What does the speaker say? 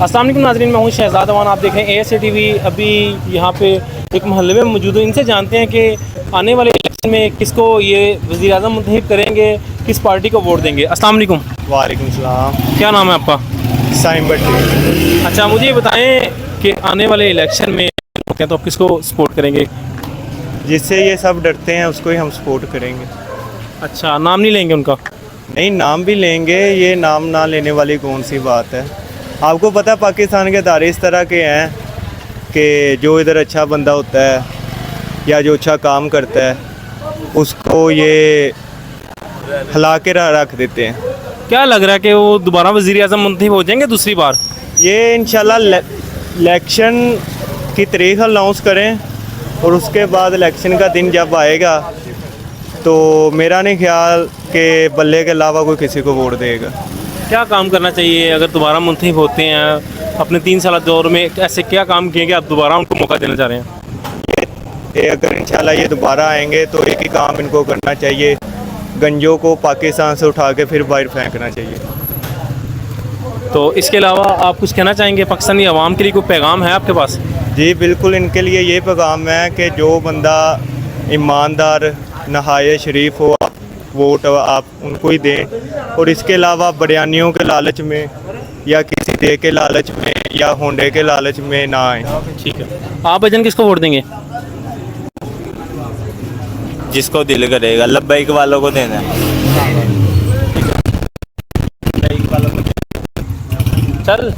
अस्सलाम वालेकुम नाज़रीन, मैं हूँ शहजाद अमान। आप देख रहे हैं ASA TV। अभी यहाँ पे एक मोहल्ले में मौजूद हूँ। इनसे जानते हैं कि आने वाले इलेक्शन में किसको ये वज़ीर-ए-आज़म मुंतखब करेंगे, किस पार्टी को वोट देंगे। अस्सलाम वालेकुम। वालेकुम सलाम। क्या नाम है आपका? साइम भट्टी। अच्छा, मुझे ये बताएं कि आने वाले इलेक्शन में तो आप किसको सपोर्ट करेंगे? जिससे ये सब डरते हैं उसको ही हम सपोर्ट करेंगे। अच्छा, नाम नहीं लेंगे उनका? नहीं, नाम भी लेंगे, ये नाम ना लेने वाली कौन सी बात है। आपको पता है पाकिस्तान के अदारे इस तरह के हैं कि जो इधर अच्छा बंदा होता है या जो अच्छा काम करता है उसको ये हिला के रख देते हैं। क्या लग रहा है कि वो दोबारा वज़ीर-ए-आज़म मुंतखब हो जाएंगे दूसरी बार? ये इंशाल्लाह इलेक्शन की तारीख अनाउंस करें और उसके बाद इलेक्शन का दिन जब आएगा तो मेरा नहीं ख्याल कि बल्ले के अलावा कोई किसी को वोट देगा। क्या काम करना चाहिए अगर दोबारा मुंतखब होते हैं? अपने 3 साल दौर में ऐसे क्या काम किए कि आप दोबारा उनको मौका देना चाह रहे हैं? ये अगर इंशाल्लाह ये दोबारा आएंगे तो एक ही काम इनको करना चाहिए, गंजों को पाकिस्तान से उठा के फिर बाहर फेंकना चाहिए। तो इसके अलावा आप कुछ कहना चाहेंगे पाकिस्तानी अवाम के लिए? कोई पैगाम है आपके पास? जी बिल्कुल, इनके लिए ये पैगाम है कि जो बंदा ईमानदार नहाए शरीफ हो वोट आप उनको ही दें, और इसके अलावा बयानियों के लालच में या किसी दे के लालच में या होंडे के लालच में ना आए। ठीक है। आप भजन किसको वोट देंगे? जिसको दिल करेगा, लब्बैक वालों को देना है। चल